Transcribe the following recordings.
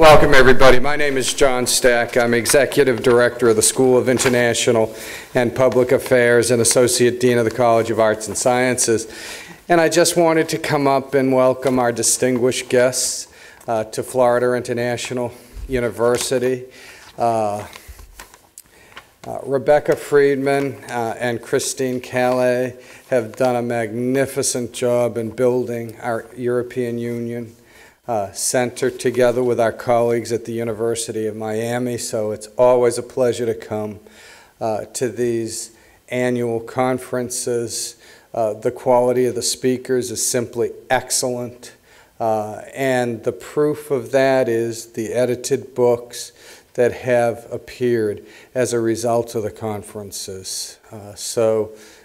Welcome, everybody. My name is John Stack. I'm Executive Director of the School of International and Public Affairs and Associate Dean of the College of Arts and Sciences. And I just wanted to come up and welcome our distinguished guests to Florida International University. Rebecca Friedman and Christine Calais have done a magnificent job in building our European Union Center together with our colleagues at the University of Miami, so it's always a pleasure to come to these annual conferences. The quality of the speakers is simply excellent, and the proof of that is the edited books that have appeared as a result of the conferences.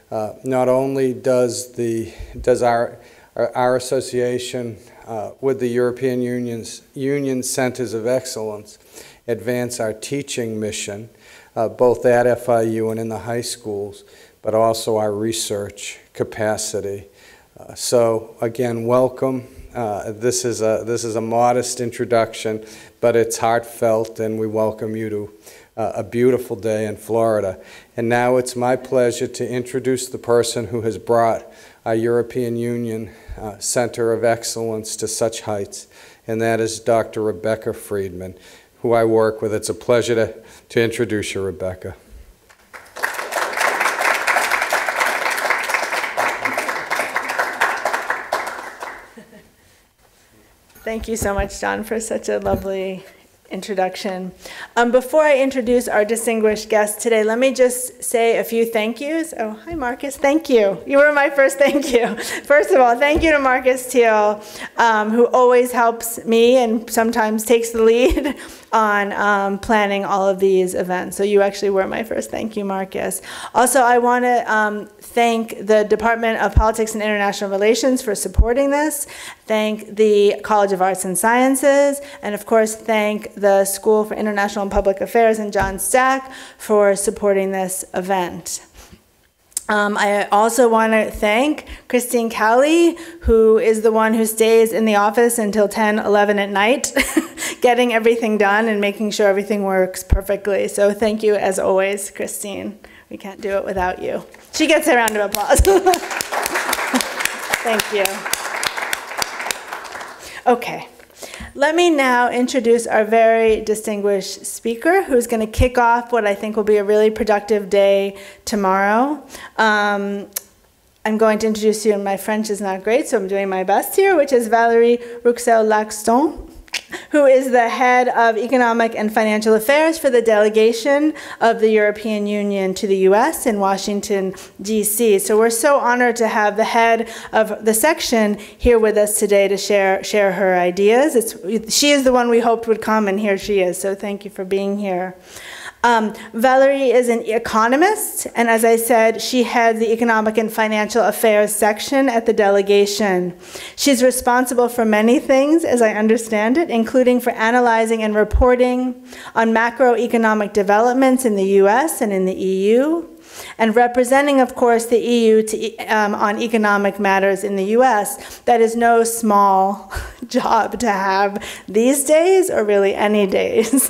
Not only does our association with the European Union Centers of Excellence advance our teaching mission, both at FIU and in the high schools, but also our research capacity. So again, welcome. This is a modest introduction, but it's heartfelt, and we welcome you to a beautiful day in Florida. And now it's my pleasure to introduce the person who has brought our European Union Center of Excellence to such heights, and that is Dr. Rebecca Friedman, who I work with. It's a pleasure to introduce you, Rebecca. Thank you so much, John, for such a lovely introduction. Before I introduce our distinguished guest today, let me just say a few thank yous. Oh, hi, Marcus. Thank you. You were my first thank you. First of all, thank you to Marcus Teal, who always helps me and sometimes takes the lead on planning all of these events. So you actually were my first thank you, Marcus. Also, I want to thank the Department of Politics and International Relations for supporting this, thank the College of Arts and Sciences, and of course thank the School for International and Public Affairs and John Stack for supporting this event. I also want to thank Christine Calais, who is the one who stays in the office until 10, 11 at night, getting everything done and making sure everything works perfectly. So thank you as always, Christine. We can't do it without you. She gets a round of applause. Thank you. Okay. Let me now introduce our very distinguished speaker, who's going to kick off what I think will be a really productive day tomorrow. I'm going to introduce you, and my French is not great, so I'm doing my best here, which is Valerie Rouxel-Laxton, who is the head of Economic and Financial Affairs for the Delegation of the European Union to the U.S. in Washington, D.C. So we're so honored to have the head of the section here with us today to share her ideas. She is the one we hoped would come, and here she is. So thank you for being here. Valerie is an economist, and as I said, she heads the Economic and Financial Affairs section at the delegation. She's responsible for many things, as I understand it, including for analyzing and reporting on macroeconomic developments in the US and in the EU, and representing, of course, the EU on economic matters in the US. That is no small job to have these days, or really any days.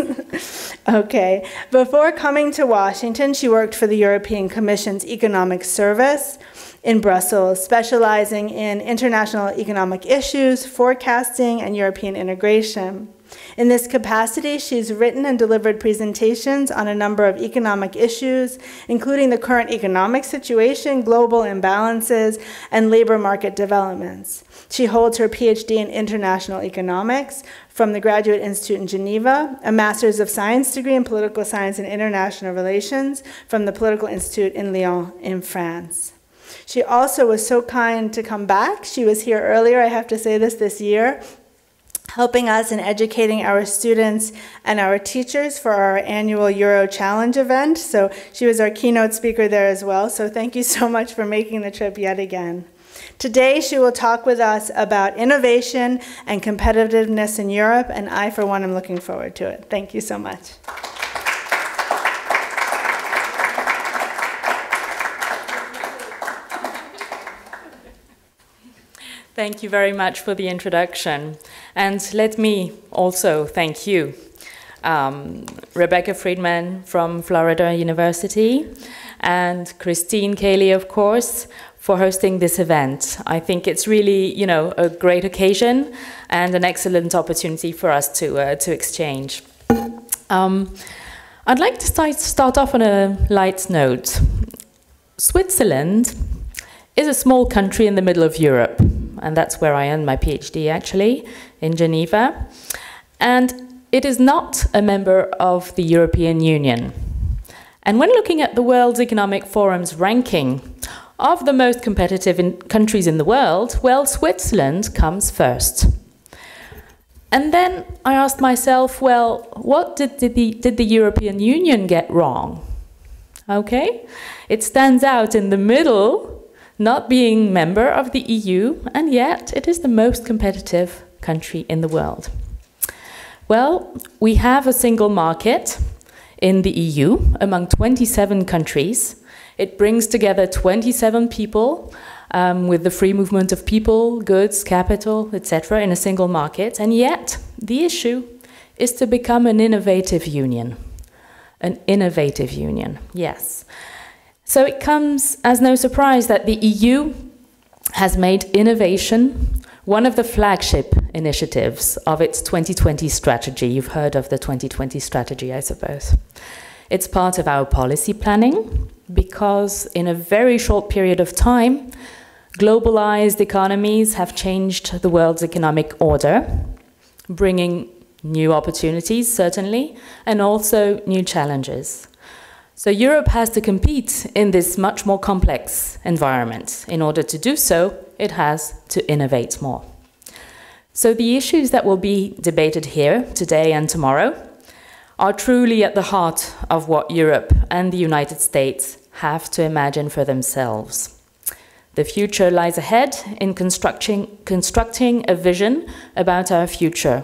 Okay. Before coming to Washington, she worked for the European Commission's Economic Service in Brussels, specializing in international economic issues, forecasting, and European integration. In this capacity, she's written and delivered presentations on a number of economic issues, including the current economic situation, global imbalances, and labor market developments. She holds her PhD in International Economics from the Graduate Institute in Geneva, a Master's of Science degree in Political Science and International Relations from the Political Institute in Lyon in France. She also was so kind to come back. She was here earlier, I have to say this year, helping us in educating our students and our teachers for our annual Euro Challenge event. So she was our keynote speaker there as well. So thank you so much for making the trip yet again. Today she will talk with us about innovation and competitiveness in Europe, and I, for one, am looking forward to it. Thank you so much. Thank you very much for the introduction. And let me also thank you, Rebecca Friedman from Florida University, and Christine Cayley, of course, for hosting this event. I think it's really, you know, a great occasion and an excellent opportunity for us to exchange. I'd like to start off on a light note. Switzerland is a small country in the middle of Europe, and that's where I earned my PhD, actually, in Geneva. And it is not a member of the European Union. And when looking at the World Economic Forum's ranking of the most competitive countries in the world, well, Switzerland comes first. And then I asked myself, well, what did the European Union get wrong? Okay, it stands out in the middle, not being member of the EU, and yet it is the most competitive country in the world. Well, we have a single market in the EU among 27 countries. It brings together 27 people with the free movement of people, goods, capital, etc. in a single market. And yet, the issue is to become an innovative union. An innovative union, yes. So it comes as no surprise that the EU has made innovation one of the flagship initiatives of its 2020 strategy. You've heard of the 2020 strategy, I suppose. It's part of our policy planning because in a very short period of time, globalized economies have changed the world's economic order, bringing new opportunities, certainly, and also new challenges. So Europe has to compete in this much more complex environment. In order to do so, it has to innovate more. So the issues that will be debated here today and tomorrow are truly at the heart of what Europe and the United States have to imagine for themselves. The future lies ahead in constructing a vision about our future.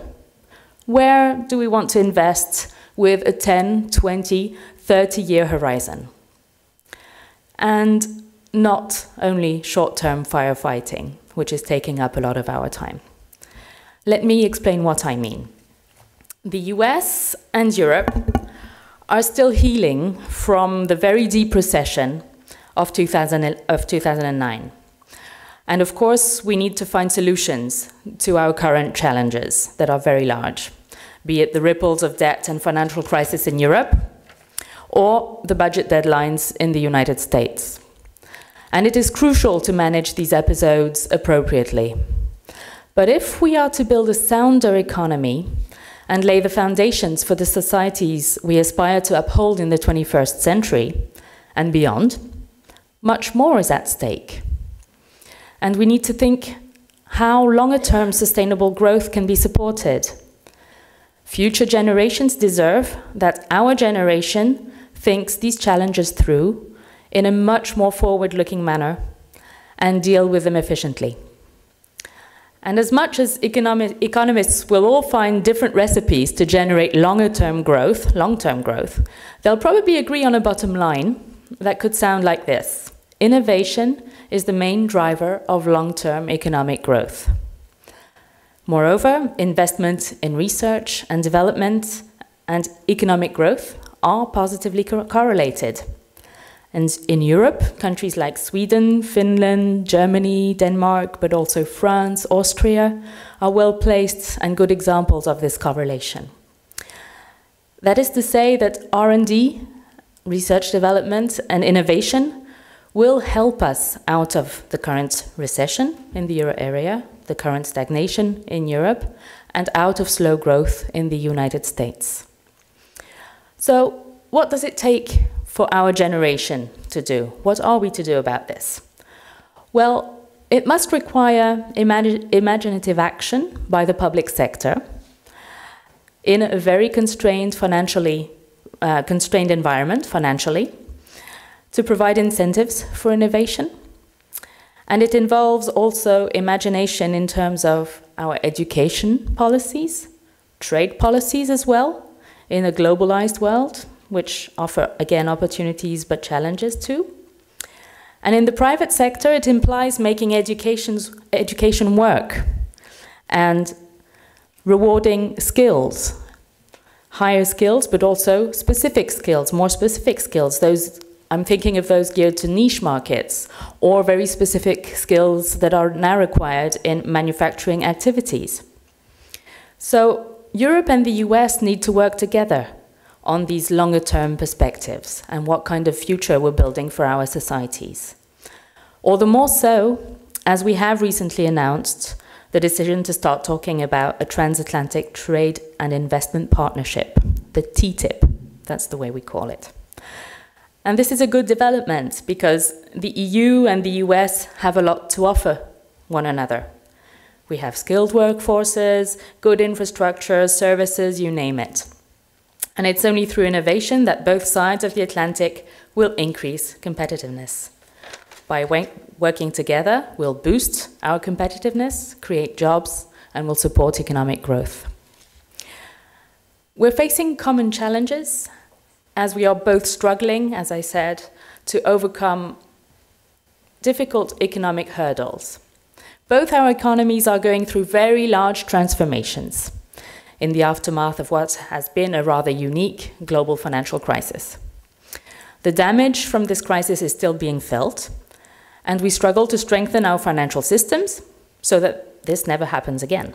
Where do we want to invest with a 10, 20, 30-year horizon? And not only short-term firefighting, which is taking up a lot of our time. Let me explain what I mean. The US and Europe are still healing from the very deep recession of 2009. And of course, we need to find solutions to our current challenges that are very large, be it the ripples of debt and financial crisis in Europe, or the budget deadlines in the United States. And it is crucial to manage these episodes appropriately. But if we are to build a sounder economy and lay the foundations for the societies we aspire to uphold in the 21st century and beyond, much more is at stake. And we need to think how longer-term sustainable growth can be supported. Future generations deserve that our generation thinks these challenges through in a much more forward-looking manner and deal with them efficiently. And as much as economists will all find different recipes to generate long-term growth, they'll probably agree on a bottom line that could sound like this. Innovation is the main driver of long-term economic growth. Moreover, investment in research and development and economic growth are positively correlated. And in Europe, countries like Sweden, Finland, Germany, Denmark, but also France, Austria, are well placed and good examples of this correlation. That is to say that R&D, research development, and innovation will help us out of the current recession in the euro area, the current stagnation in Europe, and out of slow growth in the United States. So, what does it take for our generation to do? What are we to do about this? Well, it must require imaginative action by the public sector in a very constrained environment financially, to provide incentives for innovation. And it involves also imagination in terms of our education policies, trade policies as well, in a globalized world, which offer, again, opportunities but challenges too. And in the private sector, it implies making education work and rewarding skills, higher skills, but also specific skills, more specific skills. I'm thinking of those geared to niche markets or very specific skills that are now required in manufacturing activities. So Europe and the US need to work together on these longer-term perspectives and what kind of future we're building for our societies. All the more so, as we have recently announced the decision to start talking about a transatlantic trade and investment partnership, the TTIP, that's the way we call it. And this is a good development because the EU and the US have a lot to offer one another. We have skilled workforces, good infrastructure, services, you name it. And it's only through innovation that both sides of the Atlantic will increase competitiveness. By working together, we'll boost our competitiveness, create jobs, and will support economic growth. We're facing common challenges as we are both struggling, as I said, to overcome difficult economic hurdles. Both our economies are going through very large transformations in the aftermath of what has been a rather unique global financial crisis. The damage from this crisis is still being felt, and we struggle to strengthen our financial systems so that this never happens again.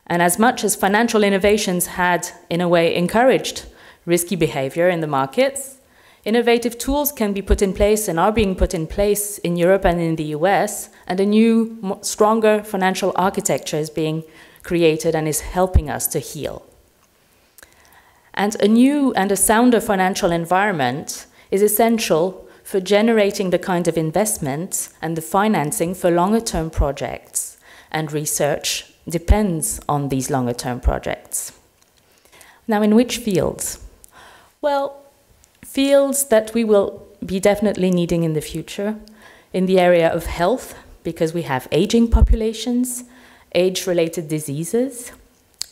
And as much as financial innovations had, in a way, encouraged risky behavior in the markets, innovative tools can be put in place and are being put in place in Europe and in the US, and a new, stronger financial architecture is being created and is helping us to heal. And a new and a sounder financial environment is essential for generating the kind of investment and the financing for longer-term projects, and research depends on these longer-term projects. Now, in which fields? Well, fields that we will be definitely needing in the future, in the area of health, because we have aging populations, age-related diseases,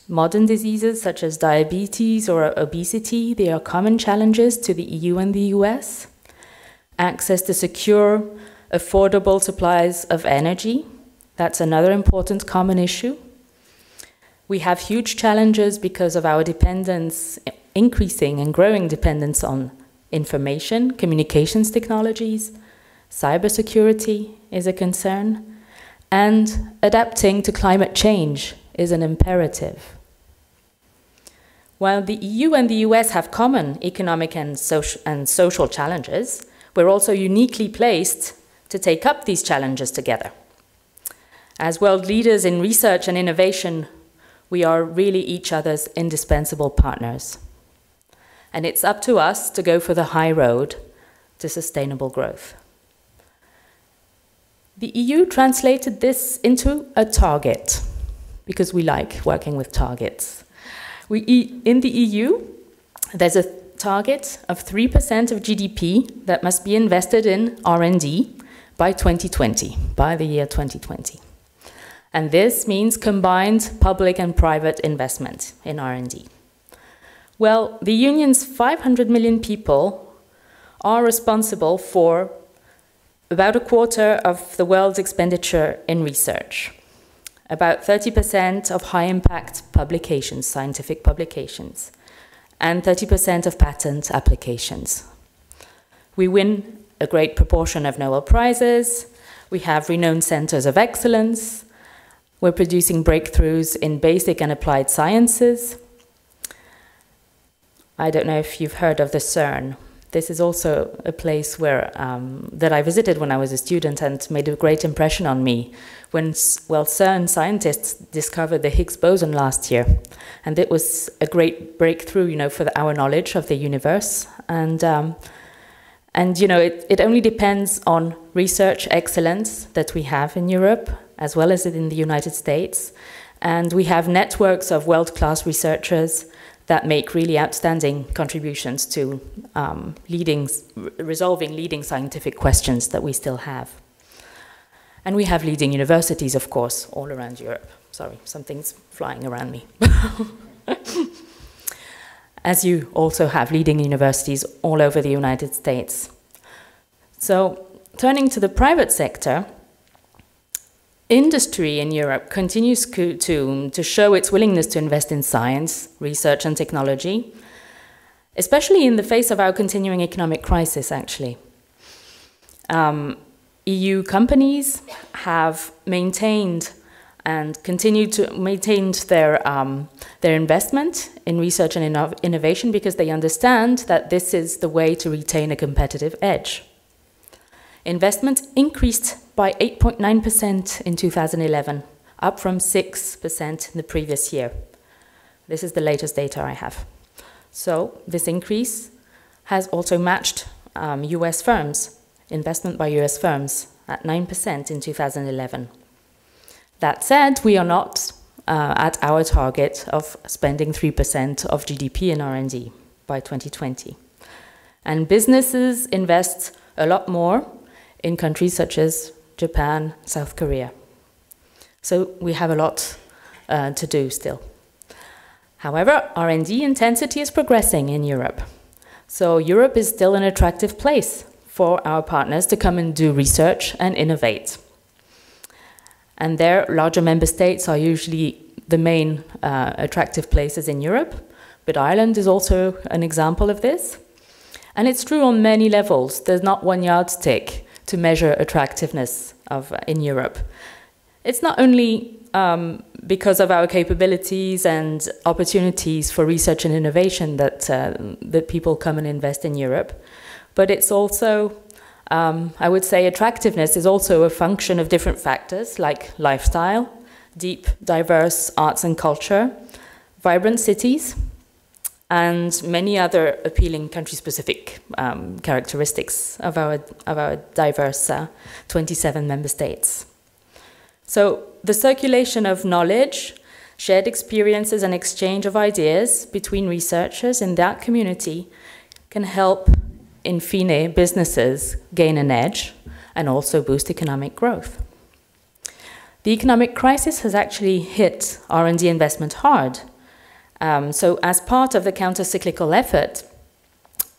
modern diseases such as diabetes or obesity, they are common challenges to the EU and the US. Access to secure, affordable supplies of energy, that's another important common issue. We have huge challenges because of our dependence, increasing and growing dependence on information, communications technologies, cybersecurity is a concern, and adapting to climate change is an imperative. While the EU and the US have common economic and social challenges, we're also uniquely placed to take up these challenges together. As world leaders in research and innovation, we are really each other's indispensable partners. And it's up to us to go for the high road to sustainable growth. The EU translated this into a target, because we like working with targets. In the EU, there's a target of 3% of GDP that must be invested in R&D by 2020, by the year 2020. And this means combined public and private investment in R&D. Well, the Union's 500 million people are responsible for about a quarter of the world's expenditure in research, about 30% of high-impact publications, scientific publications, and 30% of patent applications. We win a great proportion of Nobel Prizes, we have renowned centers of excellence, we're producing breakthroughs in basic and applied sciences. I don't know if you've heard of the CERN. This is also a place where that I visited when I was a student and made a great impression on me when, well, CERN scientists discovered the Higgs boson last year. And it was a great breakthrough, you know, for our knowledge of the universe. And you know, it only depends on research excellence that we have in Europe, as well as in the United States. And we have networks of world-class researchers that make really outstanding contributions to resolving leading scientific questions that we still have. And we have leading universities, of course, all around Europe. Sorry, something's flying around me. As you also have leading universities all over the United States. So turning to the private sector, industry in Europe continues to show its willingness to invest in science, research and technology, especially in the face of our continuing economic crisis, actually. EU companies have maintained and continue to maintain their investment in research and innovation because they understand that this is the way to retain a competitive edge. Investment increased by 8.9% in 2011, up from 6% in the previous year. This is the latest data I have. So this increase has also matched US firms, investment by US firms at 9% in 2011. That said, we are not at our target of spending 3% of GDP in R&D by 2020. And businesses invest a lot more in countries such as Japan, South Korea. So we have a lot to do still. However, R&D intensity is progressing in Europe. So Europe is still an attractive place for our partners to come and do research and innovate. And their larger member states are usually the main attractive places in Europe, but Ireland is also an example of this. And it's true on many levels. There's not one yardstick to measure attractiveness in Europe. It's not only because of our capabilities and opportunities for research and innovation that people come and invest in Europe, but it's also, I would say, attractiveness is also a function of different factors like lifestyle, deep, diverse arts and culture, vibrant cities, and many other appealing country-specific characteristics of our diverse 27 member states. So the circulation of knowledge, shared experiences and exchange of ideas between researchers in that community can help, in fine, businesses gain an edge and also boost economic growth. The economic crisis has actually hit R&D investment hard. So as part of the counter-cyclical effort,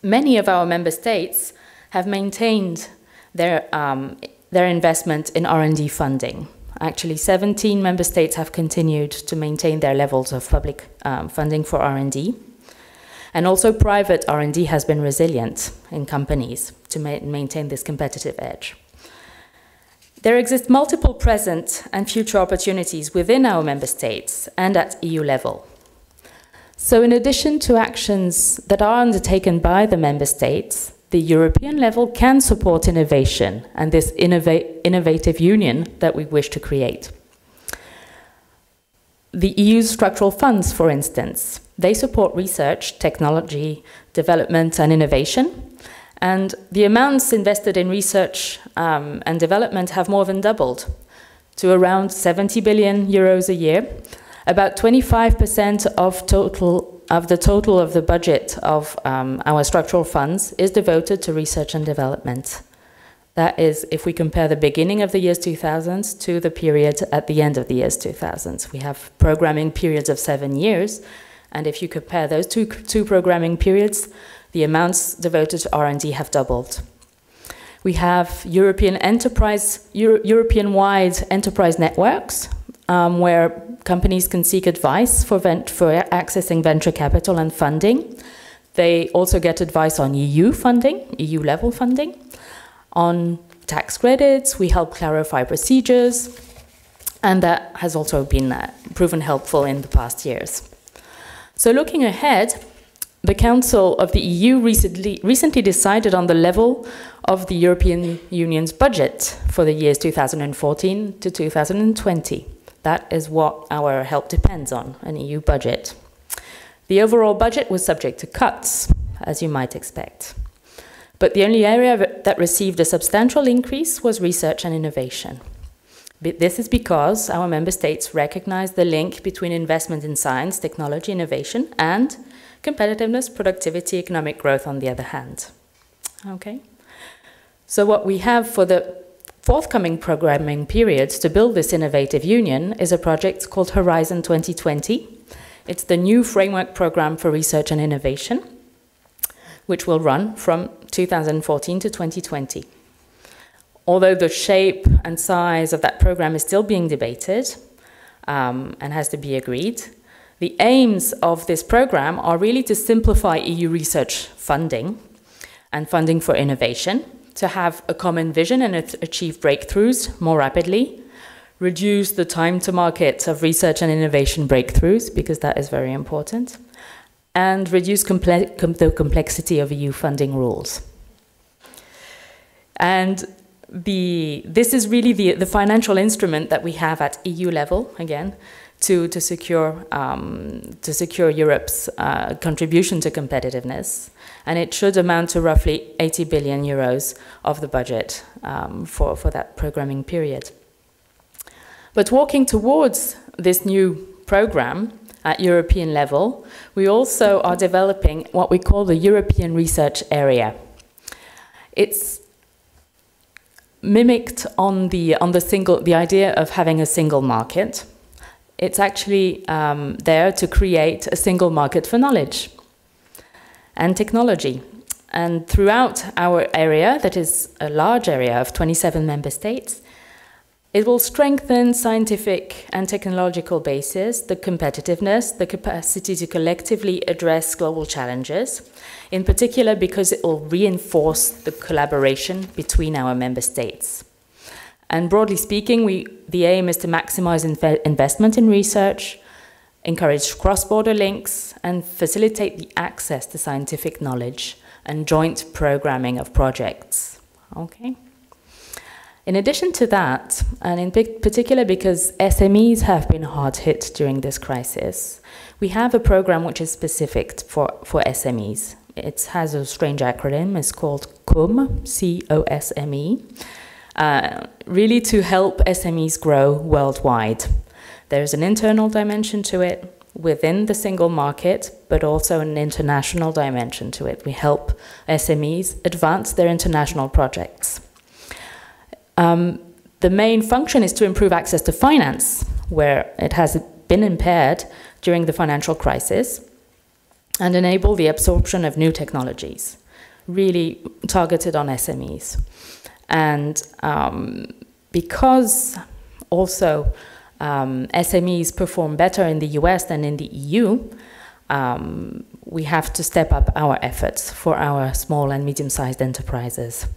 many of our member states have maintained their investment in R&D funding. Actually, 17 member states have continued to maintain their levels of public funding for R&D. And also private R&D has been resilient in companies to maintain this competitive edge. There exist multiple present and future opportunities within our member states and at EU level. So in addition to actions that are undertaken by the member states, the European level can support innovation and this innovative union that we wish to create. The EU's structural funds, for instance, they support research, technology, development and innovation. And the amounts invested in research and development have more than doubled to around 70 billion euros a year. About 25% of the total of the budget of our structural funds is devoted to research and development. That is, if we compare the beginning of the years 2000 to the period at the end of the years 2000. We have programming periods of 7 years, and if you compare those two programming periods, the amounts devoted to R&D have doubled. We have European-wide enterprise networks, where companies can seek advice for accessing venture capital and funding. They also get advice on EU funding, EU-level funding. On tax credits, we help clarify procedures, and that has also been proven helpful in the past years. So looking ahead, the Council of the EU recently decided on the level of the European Union's budget for the years 2014 to 2020. That is what our help depends on, an EU budget. The overall budget was subject to cuts, as you might expect. But the only area that received a substantial increase was research and innovation. This is because our member states recognize the link between investment in science, technology, innovation, and competitiveness, productivity, economic growth on the other hand. Okay. So what we have for the forthcoming programming periods to build this innovative union is a project called Horizon 2020. It's the new framework program for research and innovation, which will run from 2014 to 2020. although the shape and size of that program is still being debated and has to be agreed, the aims of this program are really to simplify EU research funding and funding for innovation, to have a common vision and achieve breakthroughs more rapidly, reduce the time to market of research and innovation breakthroughs, because that is very important, and reduce the complexity of EU funding rules. And this is really the financial instrument that we have at EU level, again, to secure Europe's contribution to competitiveness. And it should amount to roughly 80 billion euros of the budget for that programming period. But walking towards this new program at European level, we also are developing what we call the European Research Area. It's mimicked on the idea of having a single market. It's actually there to create a single market for knowledge and technology. And throughout our area, that is a large area of 27 member states, it will strengthen scientific and technological bases, the competitiveness, the capacity to collectively address global challenges, in particular because it will reinforce the collaboration between our member states. And broadly speaking, the aim is to maximize investment in research, encourage cross-border links, and facilitate the access to scientific knowledge and joint programming of projects. Okay. In addition to that, and in particular because SMEs have been hard hit during this crisis, we have a program which is specific for SMEs. It has a strange acronym. It's called COSME, C-O-S-M-E. Really to help SMEs grow worldwide. There's an internal dimension to it within the single market, but also an international dimension to it. We help SMEs advance their international projects. The main function is to improve access to finance, where it has been impaired during the financial crisis, and enable the absorption of new technologies, really targeted on SMEs. And because also SMEs perform better in the US than in the EU, we have to step up our efforts for our small and medium-sized enterprises.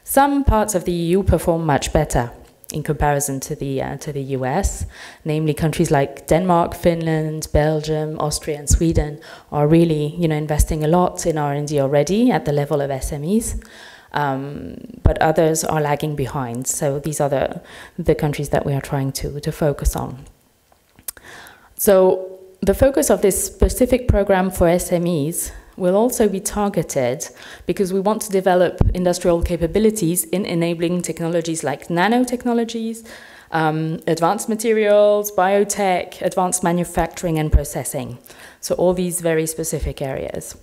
Some parts of the EU perform much better in comparison to the US, namely countries like Denmark, Finland, Belgium, Austria, and Sweden are really, investing a lot in R&D already at the level of SMEs. But others are lagging behind. So these are the countries that we are trying to focus on. So the focus of this specific program for SMEs will also be targeted because we want to develop industrial capabilities in enabling technologies like nanotechnologies, advanced materials, biotech, advanced manufacturing and processing. So all these very specific areas.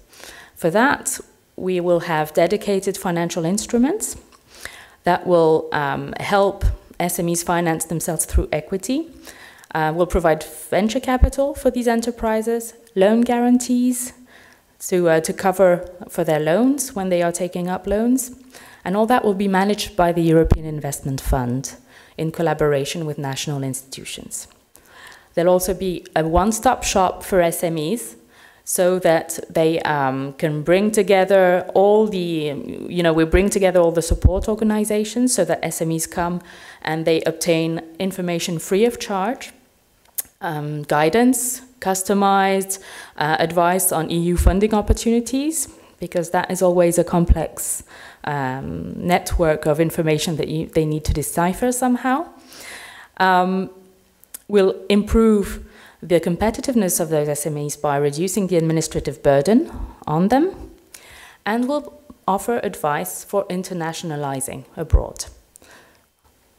For that, we will have dedicated financial instruments that will help SMEs finance themselves through equity. We'll provide venture capital for these enterprises, loan guarantees to cover for their loans when they are taking up loans. And all that will be managed by the European Investment Fund in collaboration with national institutions. There'll also be a one-stop shop for SMEs so that they can bring together all the, we bring together all the support organizations so that SMEs come and they obtain information free of charge, guidance, customized advice on EU funding opportunities, because that is always a complex network of information that they need to decipher somehow. Will improve the competitiveness of those SMEs by reducing the administrative burden on them, and will offer advice for internationalizing abroad.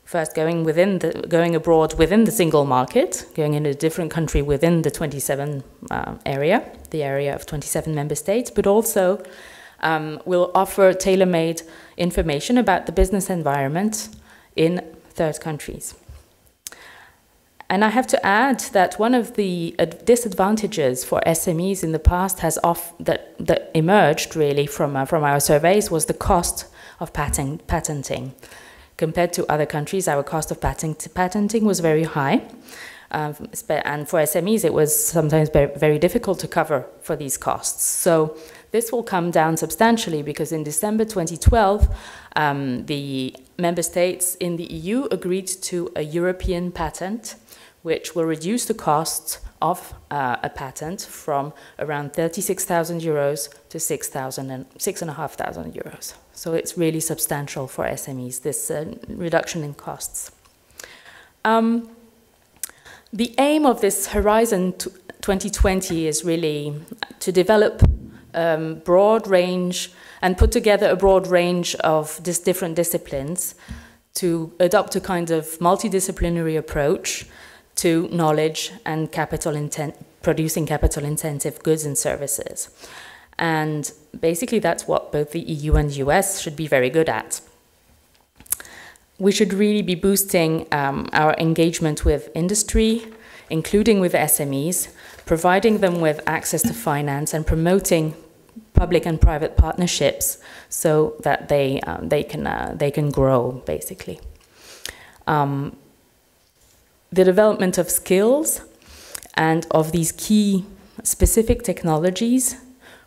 First, going abroad within the single market, going in a different country within the 27 area, the area of 27 member states, but also will offer tailor-made information about the business environment in third countries. And I have to add that one of the disadvantages for SMEs in the past that emerged really from our surveys was the cost of patenting. compared to other countries, our cost of patenting was very high. And for SMEs, it was sometimes very difficult to cover for these costs. So this will come down substantially because in December 2012, the member states in the EU agreed to a European patent, which will reduce the cost of a patent from around 36,000 euros to 6,500 euros. So it's really substantial for SMEs, this reduction in costs. The aim of this Horizon 2020 is really to develop broad range and put together a broad range of different disciplines to adopt a kind of multidisciplinary approach to knowledge and producing capital-intensive goods and services. And basically that's what both the EU and the US should be very good at. We should really be boosting our engagement with industry, including with SMEs, providing them with access to finance and promoting public and private partnerships so that they can grow, basically. The development of skills and of these key specific technologies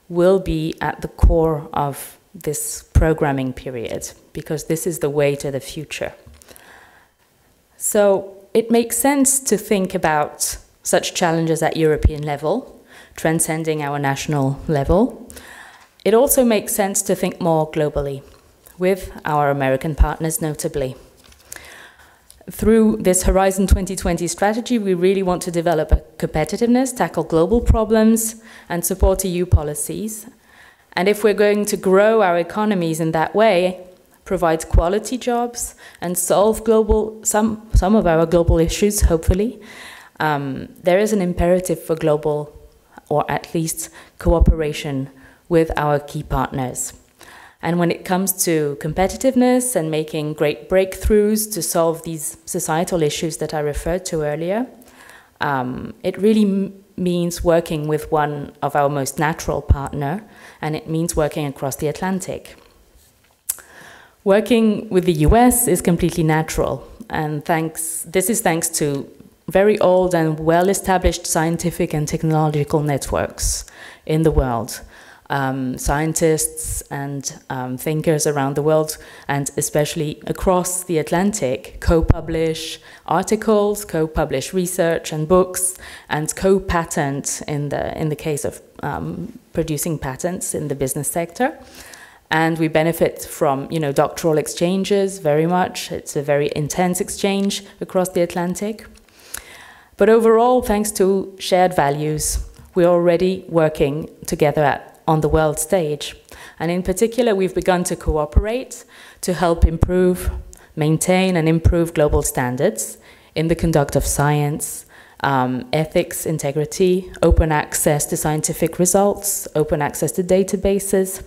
will be at the core of this programming period, because this is the way to the future. So it makes sense to think about such challenges at European level, transcending our national level. It also makes sense to think more globally, with our American partners notably. Through this Horizon 2020 strategy, we really want to develop a competitiveness, tackle global problems, and support EU policies. And if we're going to grow our economies in that way, provide quality jobs, and solve some of our global issues, hopefully, there is an imperative for global, or at least cooperation with our key partners. And when it comes to competitiveness and making great breakthroughs to solve these societal issues that I referred to earlier, it really means working with one of our most natural partners, and it means working across the Atlantic. Working with the US is completely natural, and this is thanks to very old and well-established scientific and technological networks in the world. Scientists and thinkers around the world, and especially across the Atlantic, co-publish articles, co-publish research and books, and co-patent in the case of producing patents in the business sector. And we benefit from, doctoral exchanges very much. It's a very intense exchange across the Atlantic. But overall, thanks to shared values, we're already working together on the world stage. And in particular, we've begun to cooperate to help maintain and improve global standards in the conduct of science, ethics, integrity, open access to scientific results, open access to databases.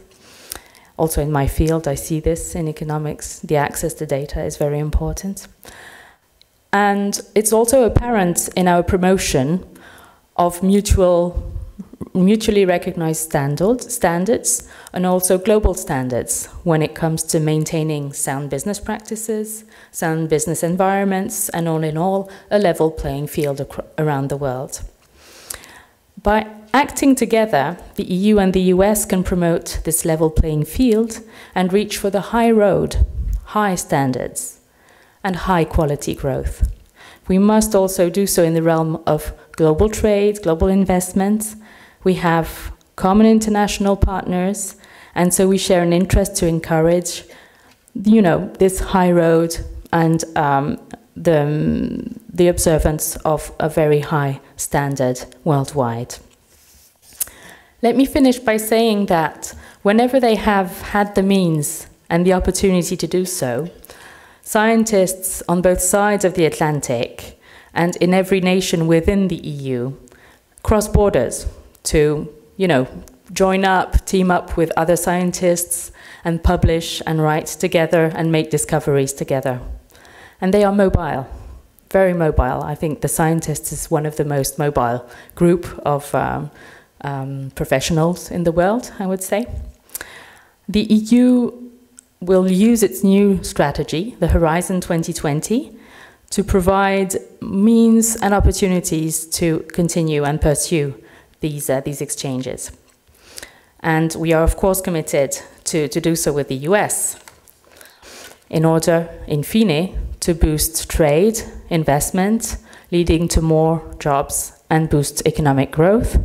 Also in my field, I see this in economics. The access to data is very important. And it's also apparent in our promotion of mutually recognized standards and also global standards when it comes to maintaining sound business practices, sound business environments, and all in all, a level playing field around the world. By acting together, the EU and the US can promote this level playing field and reach for the high road, high standards, and high quality growth. We must also do so in the realm of global trade, global investments. We have common international partners, and so we share an interest to encourage, this high road and the observance of a very high standard worldwide. Let me finish by saying that whenever they have had the means and the opportunity to do so, scientists on both sides of the Atlantic and in every nation within the EU cross borders to, join up, team up with other scientists and publish and write together and make discoveries together. And they are mobile, very mobile. I think the scientists is one of the most mobile group of professionals in the world, I would say. The EU will use its new strategy, the Horizon 2020, to provide means and opportunities to continue and pursue these exchanges. And we are, of course, committed to do so with the US in order, in fine, to boost trade, investment, leading to more jobs and boost economic growth,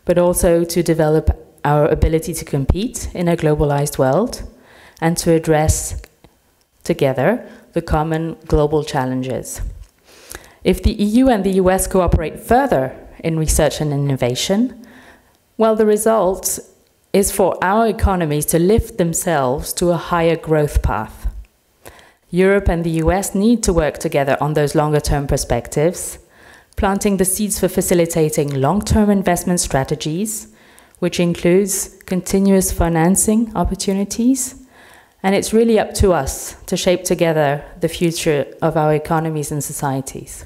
but also to develop our ability to compete in a globalized world and to address together the common global challenges. If the EU and the US cooperate further in research and innovation, well, the result is for our economies to lift themselves to a higher growth path. Europe and the US need to work together on those longer-term perspectives, planting the seeds for facilitating long-term investment strategies, which includes continuous financing opportunities. And it's really up to us to shape together the future of our economies and societies.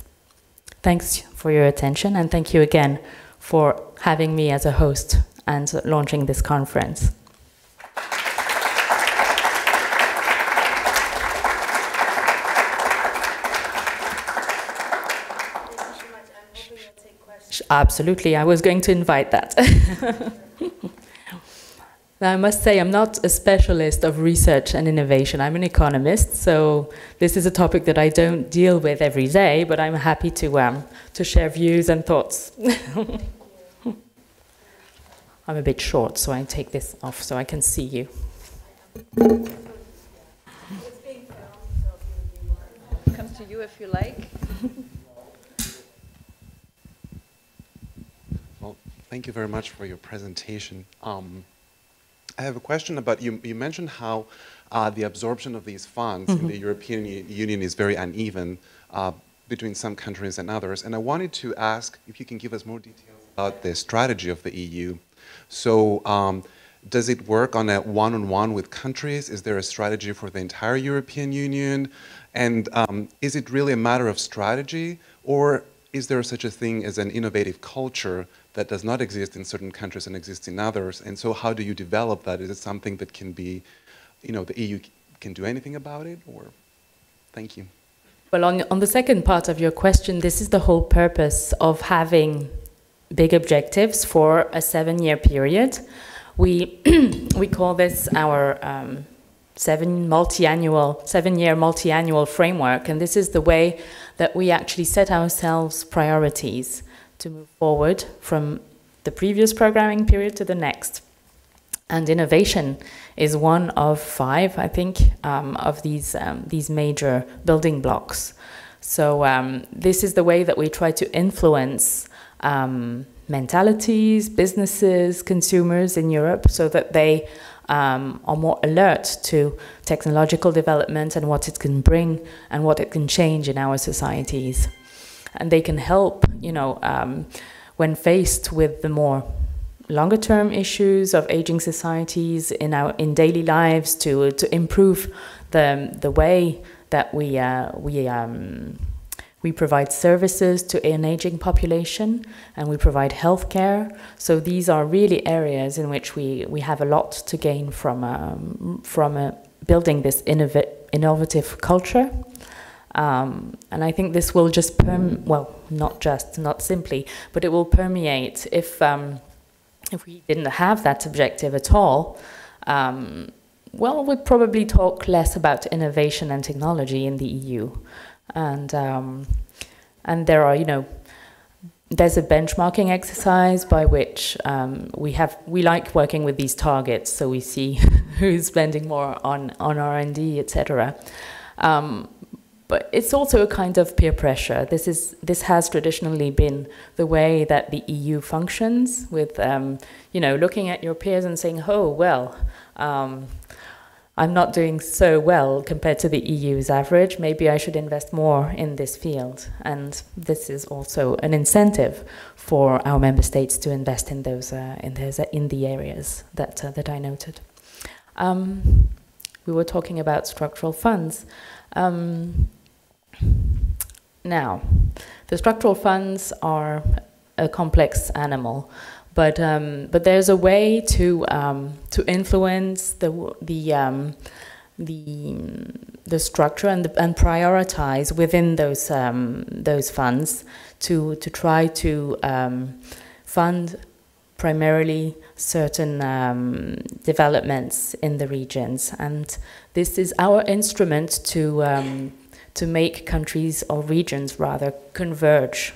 Thanks for your attention, and thank you again for having me as a host and launching this conference. Absolutely, I was going to invite that. Now, I must say I'm not a specialist of research and innovation. I'm an economist, so this is a topic that I don't deal with every day, but I'm happy to share views and thoughts. I'm a bit short, so I take this off so I can see you. Comes to you if you like. Well, thank you very much for your presentation. I have a question about, you mentioned how the absorption of these funds in the European Union is very uneven between some countries and others. And I wanted to ask if you can give us more details about the strategy of the EU. So does it work on a one-on-one with countries? Is there a strategy for the entire European Union? And is it really a matter of strategy, or is there such a thing as an innovative culture that does not exist in certain countries and exists in others? And so how do you develop that? Is it something that can be, you know, the EU can do anything about it? Or thank you. Well, on the second part of your question, this is the whole purpose of having big objectives for a 7-year period. We call this our 7-year multi-annual framework, and this is the way that we actually set ourselves priorities to move forward from the previous programming period to the next. And innovation is one of 5, I think, of these major building blocks. So this is the way that we try to influence mentalities, businesses, consumers in Europe, so that they are more alert to technological development and what it can bring and what it can change in our societies. And they can help, you know, when faced with the more longer-term issues of aging societies in daily lives, to improve the way that we provide services to an aging population, and we provide healthcare. So these are really areas in which we have a lot to gain from building this innovative culture. And I think this will just not simply, but it will permeate. If we didn't have that objective at all, well, we'd probably talk less about innovation and technology in the EU. And there are, you know, there's a benchmarking exercise by which we like working with these targets, so we see who's spending more on R&D, etc. But it's also a kind of peer pressure. This has traditionally been the way that the EU functions, with you know, looking at your peers and saying, oh well, I'm not doing so well compared to the EU's average. Maybe I should invest more in this field. And this is also an incentive for our member states to invest in those in the areas that I noted. We were talking about structural funds. Now, the structural funds are a complex animal, but there's a way to influence the structure and prioritize within those funds to try to fund primarily certain developments in the regions, and this is our instrument to make countries or regions rather converge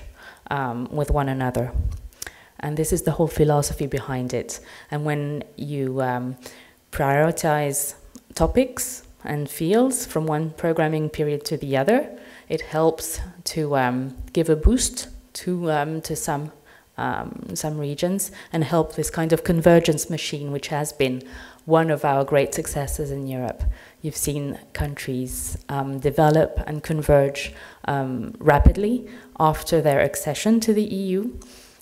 with one another. And this is the whole philosophy behind it. And when you prioritize topics and fields from one programming period to the other, it helps to give a boost to some regions and help this kind of convergence machine, which has been one of our great successes in Europe. You've seen countries develop and converge rapidly after their accession to the EU.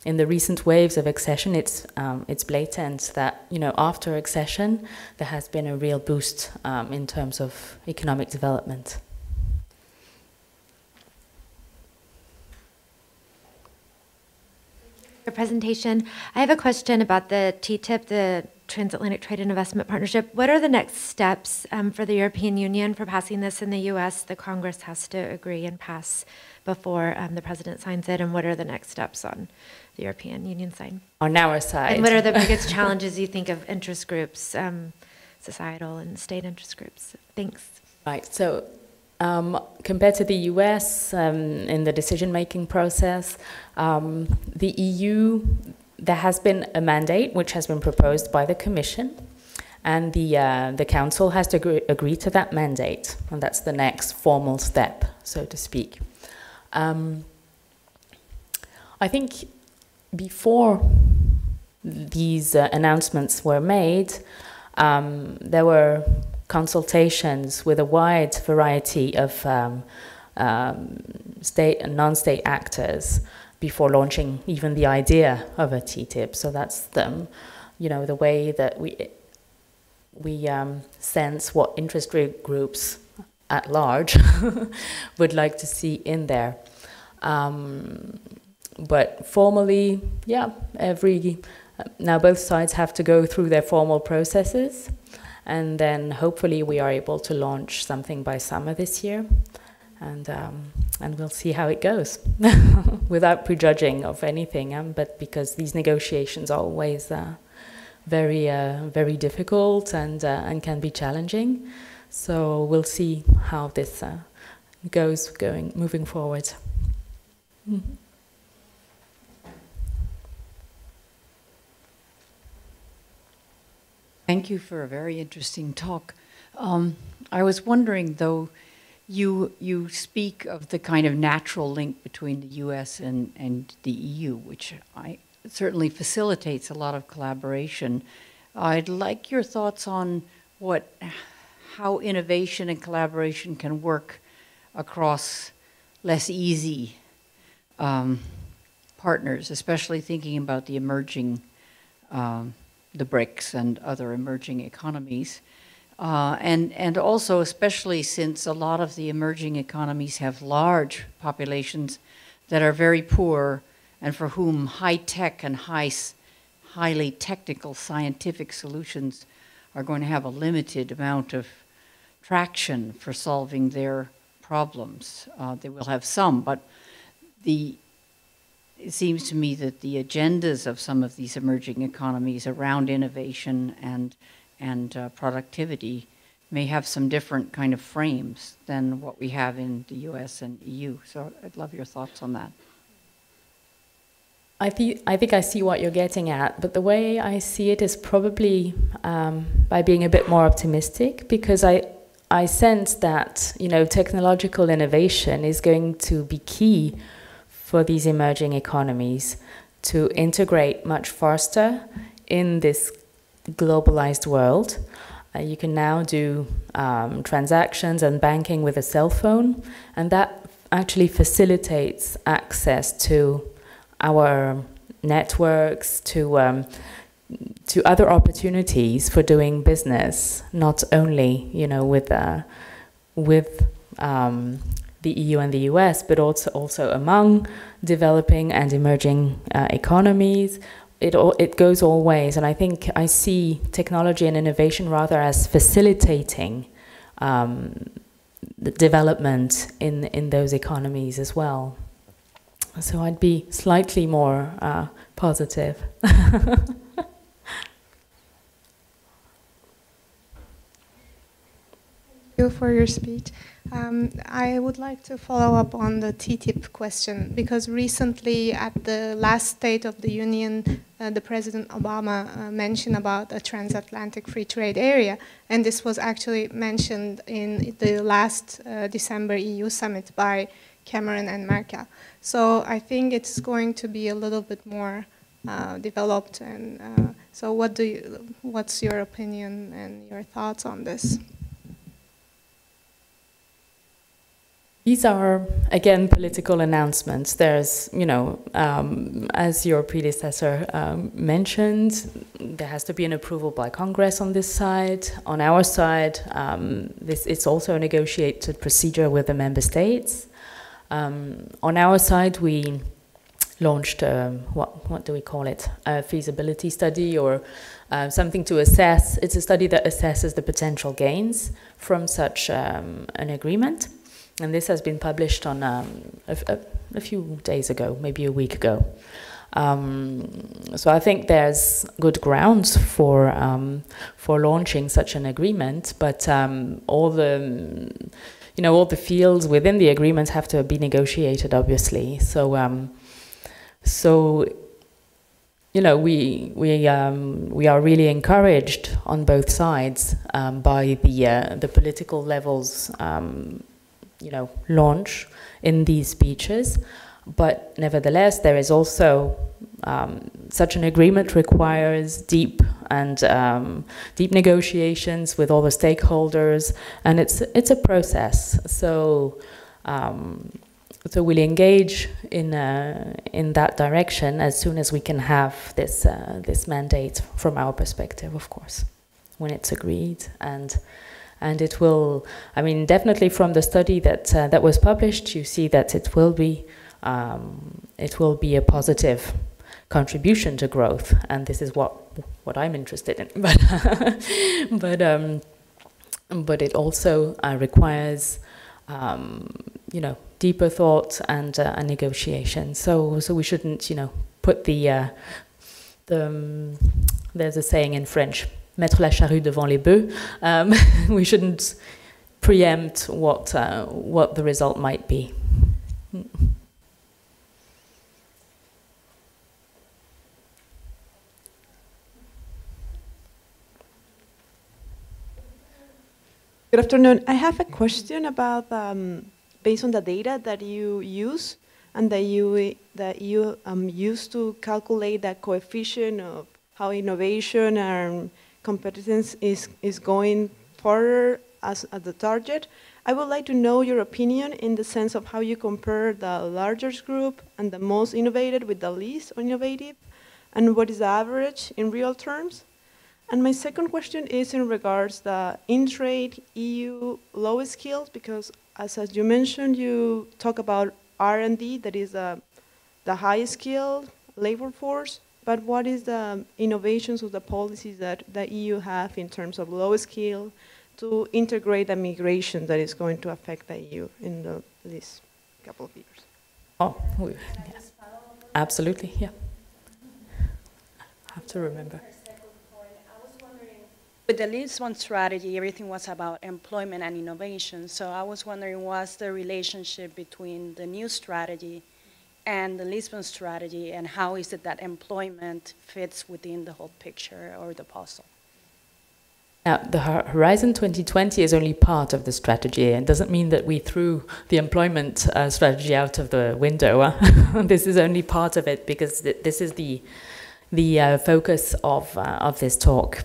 In the recent waves of accession, it's blatant that, you know, after accession, there has been a real boost in terms of economic development. Your presentation. I have a question about the TTIP, the Transatlantic Trade and Investment Partnership. What are the next steps for the European Union for passing this in the US? The Congress has to agree and pass before the President signs it, and what are the next steps on the European Union side? On our side. And what are the biggest challenges you think of interest groups, societal and state interest groups? Thanks. Right, so compared to the US in the decision-making process, the EU, there has been a mandate which has been proposed by the Commission, and the Council has to agree to that mandate, and that's the next formal step, so to speak. I think before these announcements were made, there were consultations with a wide variety of state and non-state actors before launching even the idea of a TTIP. So that's the, you know, the way that we sense what interest groups at large would like to see in there. But formally, yeah, now both sides have to go through their formal processes, and then hopefully we are able to launch something by summer this year, and we'll see how it goes, without prejudging of anything, but because these negotiations are always very difficult and can be challenging. So we'll see how this goes moving forward. Mm-hmm. Thank you for a very interesting talk. I was wondering, though, you speak of the kind of natural link between the US and the EU, which certainly facilitates a lot of collaboration. I'd like your thoughts on how innovation and collaboration can work across less easy partners, especially thinking about the emerging the BRICS and other emerging economies. And also, especially since a lot of the emerging economies have large populations that are very poor and for whom high-tech and highly technical scientific solutions are going to have a limited amount of traction for solving their problems. They will have some, but it seems to me that the agendas of some of these emerging economies around innovation and productivity may have some different kind of frames than what we have in the US and EU. So I'd love your thoughts on that. I think I see what you're getting at, but the way I see it is probably by being a bit more optimistic, because I sense that, you know, technological innovation is going to be key for these emerging economies to integrate much faster in this globalized world. You can now do transactions and banking with a cell phone, and that actually facilitates access to our networks, to other opportunities for doing business, not only, you know, with the EU and the US, but also among developing and emerging economies. It goes all ways, and I think I see technology and innovation rather as facilitating the development in those economies as well. So I'd be slightly more positive. Thank you for your speech. I would like to follow up on the TTIP question, because recently at the last State of the Union, the President Obama mentioned about a transatlantic free trade area, and this was actually mentioned in the last December EU summit by Cameron and Merkel. So I think it's going to be a little bit more developed, and so what's your opinion and your thoughts on this? These are, again, political announcements. There's, you know, as your predecessor mentioned, there has to be an approval by Congress on this side. On our side, it's also a negotiated procedure with the member states. On our side, we launched, what do we call it? A feasibility study, or something to assess. It's a study that assesses the potential gains from such an agreement. And this has been published on a few days ago, maybe a week ago. So I think there's good grounds for launching such an agreement, but all the fields within the agreement have to be negotiated, obviously. So you know, we are really encouraged on both sides by the political levels. You know, launch in these speeches, but nevertheless, there is also such an agreement requires deep negotiations with all the stakeholders, and it's a process. So we'll engage in that direction as soon as we can have this mandate from our perspective, of course, when it's agreed. And it will, I mean, definitely from the study that was published, you see that it will be a positive contribution to growth, and this is what I'm interested in. But it also requires, you know, deeper thought and a negotiation. So we shouldn't, you know, put there's a saying in French, mettre la charrue devant les bœufs. We shouldn't preempt what the result might be. Good afternoon. I have a question about based on the data that you use and that you use to calculate the coefficient of how innovation and competitiveness is going further as the target. I would like to know your opinion in the sense of how you compare the largest group and the most innovative with the least innovative, and what is the average in real terms. And my second question is in regards the in-trade EU low skills, because as you mentioned, you talk about R&D, that is the high skilled labor force. But what is the innovations of the policies that the EU have in terms of low skill to integrate the migration that is going to affect the EU in this couple of years? Oh, yes. Absolutely, yeah. I have to remember. With the Lisbon strategy, everything was about employment and innovation. So I was wondering, what's the relationship between the new strategy and the Lisbon strategy, and how is it that employment fits within the whole picture or the puzzle? Now, the Horizon 2020 is only part of the strategy, and doesn't mean that we threw the employment strategy out of the window. This is only part of it, because this is the focus of this talk.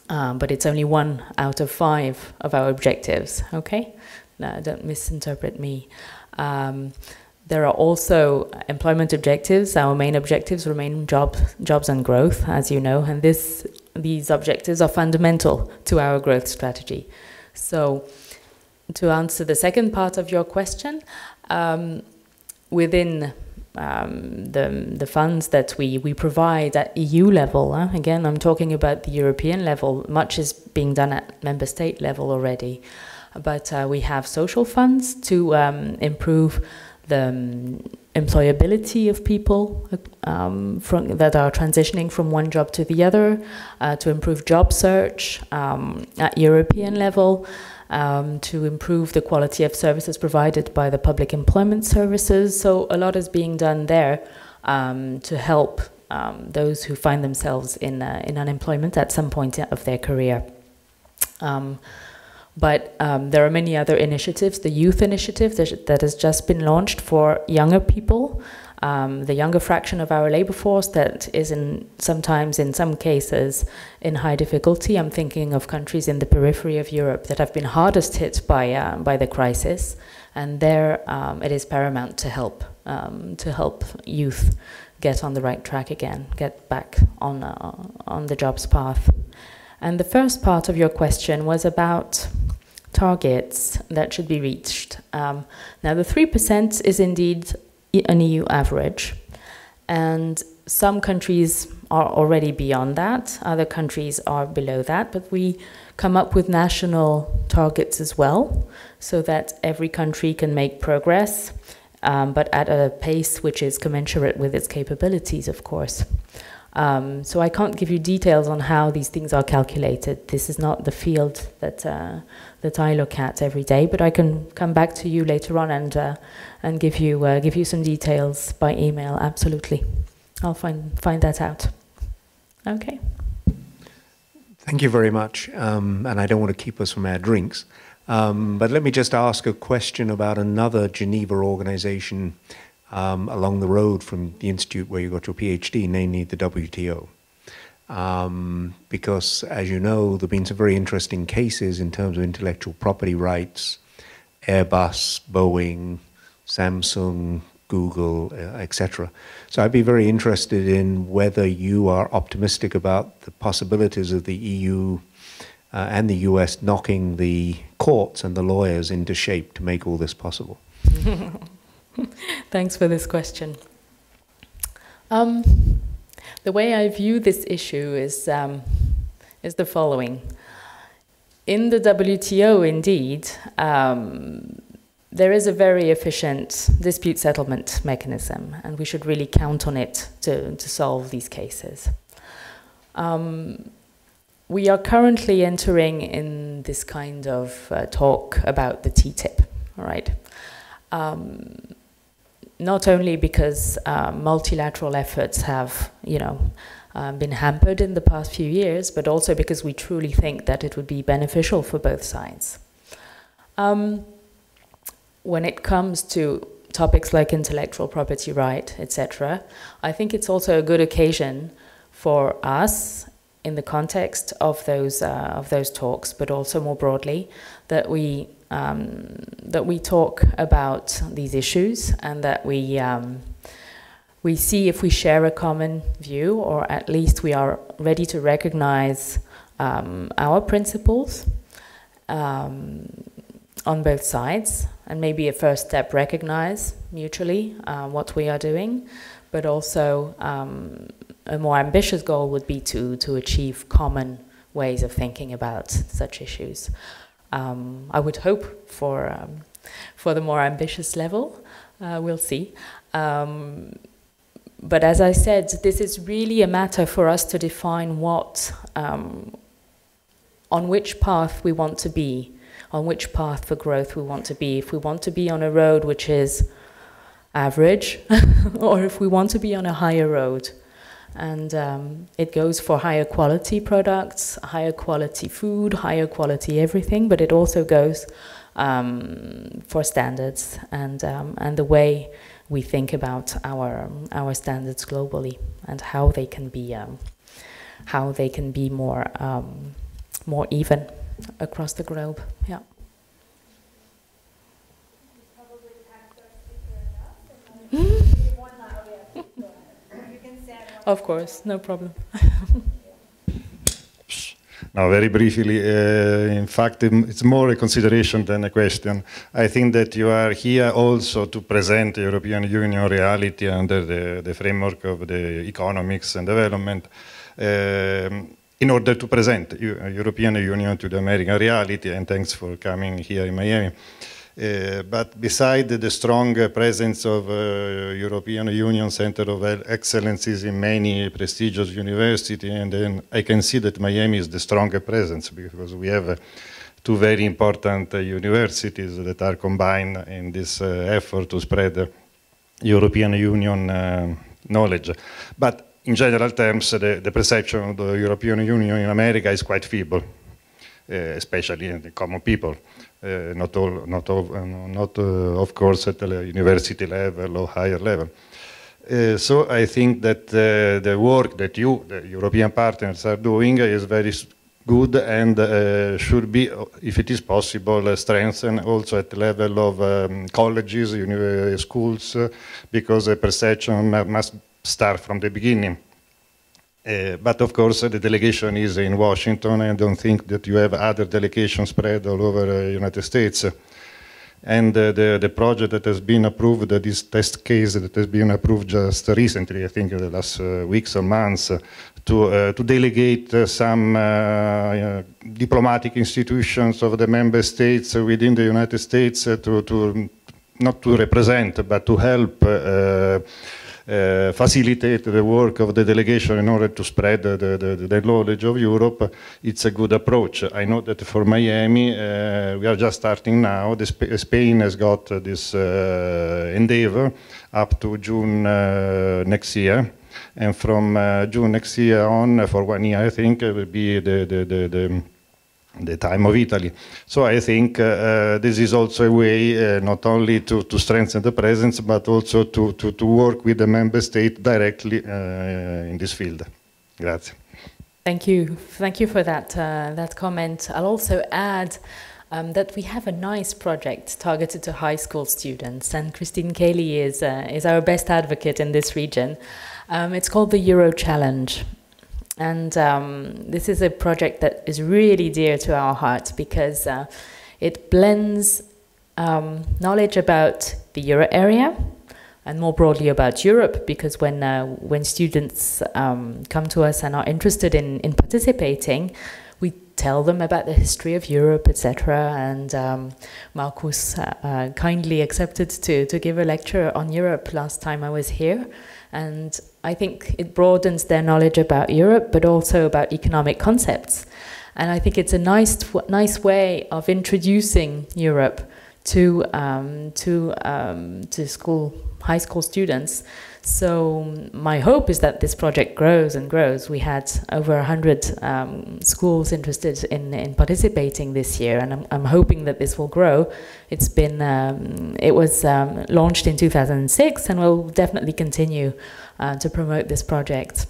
But it's only 1 out of 5 of our objectives, okay? No, don't misinterpret me. There are also employment objectives. Our main objectives remain jobs and growth, as you know, and these objectives are fundamental to our growth strategy. So, to answer the second part of your question, within the funds that we provide at EU level. Again, I'm talking about the European level. Much is being done at member state level already. But we have social funds to improve the employability of people that are transitioning from one job to the other, to improve job search at European level, to improve the quality of services provided by the public employment services. So a lot is being done there to help those who find themselves in unemployment at some point of their career. But there are many other initiatives. The youth initiative that has just been launched for younger people, the younger fraction of our labor force that is sometimes in some cases in high difficulty. I'm thinking of countries in the periphery of Europe that have been hardest hit by the crisis, and there it is paramount to help youth get on the right track again, get back on the jobs path. And the first part of your question was about targets that should be reached. Now, the 3% is indeed an EU average, and some countries are already beyond that, other countries are below that, but we come up with national targets as well, so that every country can make progress, but at a pace which is commensurate with its capabilities, of course. So I can't give you details on how these things are calculated. This is not the field that I look at every day, but I can come back to you later on and give you some details by email. Absolutely, I'll find that out. Okay. Thank you very much. And I don't want to keep us from our drinks, but let me just ask a question about another Geneva organization along the road from the institute where you got your PhD, namely the WTO. Because, as you know, there have been some very interesting cases in terms of intellectual property rights, Airbus, Boeing, Samsung, Google, etc. So I'd be very interested in whether you are optimistic about the possibilities of the EU and the US knocking the courts and the lawyers into shape to make all this possible. Thanks for this question. The way I view this issue is the following. In the WTO, indeed, there is a very efficient dispute settlement mechanism, and we should really count on it to solve these cases. We are currently entering in this kind of talk about the TTIP, all right? Not only because multilateral efforts have, been hampered in the past few years, but also because we truly think that it would be beneficial for both sides. When it comes to topics like intellectual property right, etc., I think it's also a good occasion for us, in the context of those talks, but also more broadly, that we talk about these issues and that we see if we share a common view, or at least we are ready to recognize our principles on both sides, and maybe a first step recognize mutually what we are doing, but also a more ambitious goal would be to achieve common ways of thinking about such issues. I would hope for the more ambitious level. We'll see. But as I said, this is really a matter for us to define on which path we want to be, on which path for growth we want to be. If we want to be on a road which is average, or if we want to be on a higher road. And it goes for higher quality products, higher quality food, higher quality everything, but it also goes for standards and the way we think about our standards globally and how they can be more even across the globe. Yeah. Of course, no problem. No, very briefly, in fact, it's more a consideration than a question. I think that you are here also to present the European Union reality under the framework of the economics and development in order to present European Union to the American reality, and thanks for coming here in Miami. But beside the strong presence of European Union Center of Excellences in many prestigious universities, and then I can see that Miami is the stronger presence because we have two very important universities that are combined in this effort to spread European Union knowledge. But in general terms, the perception of the European Union in America is quite feeble, especially in the common people. Not of course at the university level or higher level. So I think that the work that the European partners are doing is very good and should be, if it is possible, strengthened also at the level of colleges, schools, because the perception must start from the beginning. But of course, the delegation is in Washington, and I don't think that you have other delegations spread all over the United States. And the project that has been approved, this test case that has been approved just recently, I think in the last weeks or months, to delegate some diplomatic institutions of the member states within the United States not to represent, but to help facilitate the work of the delegation in order to spread the knowledge of Europe. It's a good approach. I know that for Miami, we are just starting now. Spain has got this endeavor up to June next year. And from June next year on, for 1 year, I think, it will be the time of Italy. So I think this is also a way not only to strengthen the presence, but also to work with the member state directly in this field. Grazie. Thank you. Thank you for that comment. I'll also add that we have a nice project targeted to high school students, and Christine Cayley is our best advocate in this region. It's called the Euro Challenge. And this is a project that is really dear to our heart because it blends knowledge about the Euro area and more broadly about Europe, because when students come to us and are interested in participating, we tell them about the history of Europe, etc. And Marcus kindly accepted to give a lecture on Europe last time I was here. And I think it broadens their knowledge about Europe, but also about economic concepts. And I think it's a nice way of introducing Europe to high school students. So my hope is that this project grows and grows. We had over 100 schools interested in participating this year, and I'm hoping that this will grow. It was launched in 2006, and we'll definitely continue to promote this project.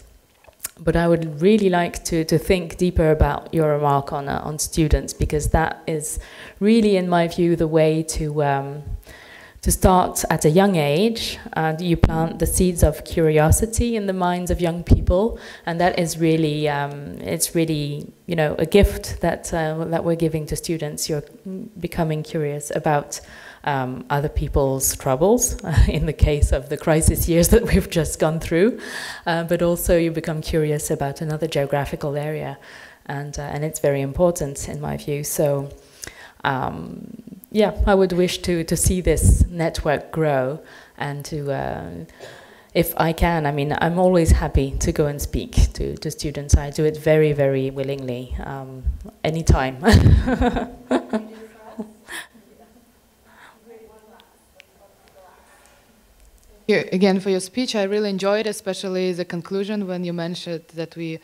But I would really like to think deeper about your remark on students, because that is really, in my view, the way to start at a young age. You plant the seeds of curiosity in the minds of young people, and that is really, it's really, a gift that we're giving to students. You're becoming curious about other people's troubles, in the case of the crisis years that we've just gone through, but also you become curious about another geographical area, and it's very important in my view. So. Yeah, I would wish to see this network grow, and to, if I can, I mean, I'm always happy to go and speak to students. I do it very, very willingly, anytime. Again, for your speech, I really enjoyed, especially the conclusion when you mentioned that we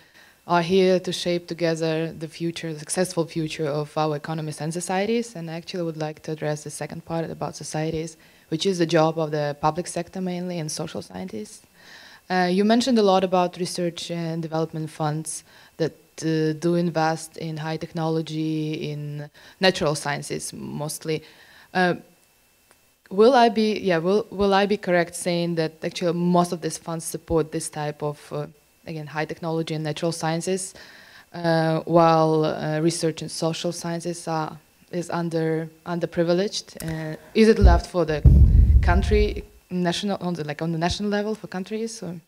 are here to shape together the future, the successful future of our economies and societies. And I actually would like to address the second part about societies, which is the job of the public sector mainly and social scientists. You mentioned a lot about research and development funds that do invest in high technology, in natural sciences mostly. Will I be correct saying that actually most of these funds support this type of again, high technology and natural sciences, while research in social sciences is underprivileged? Is it left for the country, national, on the national level for countries? Or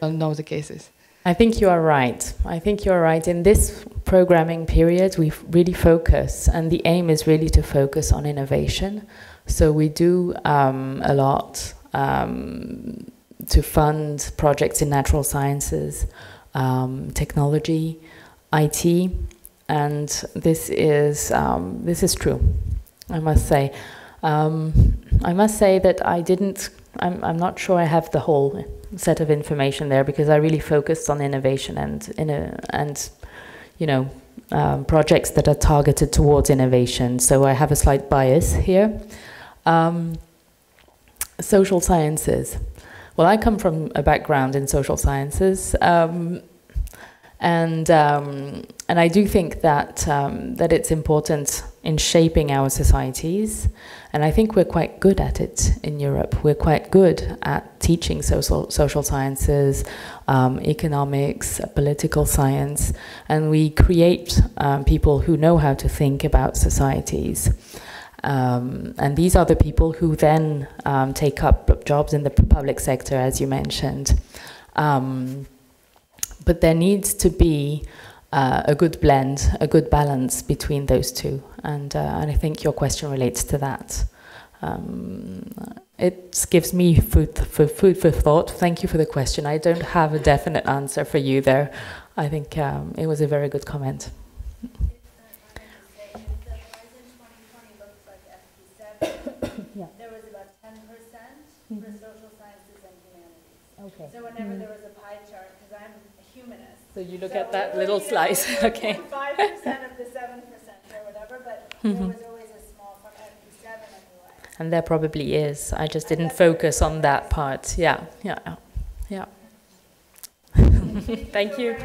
don't know the cases. I think you are right. I think you are right. In this programming period, we really focus, and the aim is really to focus on innovation. So we do a lot to fund projects in natural sciences, technology, IT, and this is true. I must say. I must say that I'm not sure I have the whole set of information there, because I really focused on innovation and projects that are targeted towards innovation. So I have a slight bias here. Social sciences. Well, I come from a background in social sciences, and I do think that it's important in shaping our societies, and I think we're quite good at it in Europe. We're quite good at teaching social sciences, economics, political science, and we create people who know how to think about societies. And these are the people who then take up jobs in the public sector, as you mentioned. But there needs to be a good blend, a good balance between those two. And I think your question relates to that. It gives me food for thought. Thank you for the question. I don't have a definite answer for you there. I think it was a very good comment. Yeah. There was about 10% for social sciences and humanities. Okay. So whenever there was a pie chart, because I'm a humanist. So you look at that little slice, okay. 5% of the 7% or whatever, but there was always a small from FP7 anyway. And there probably is. I just didn't focus on that part. Yeah. Thank you.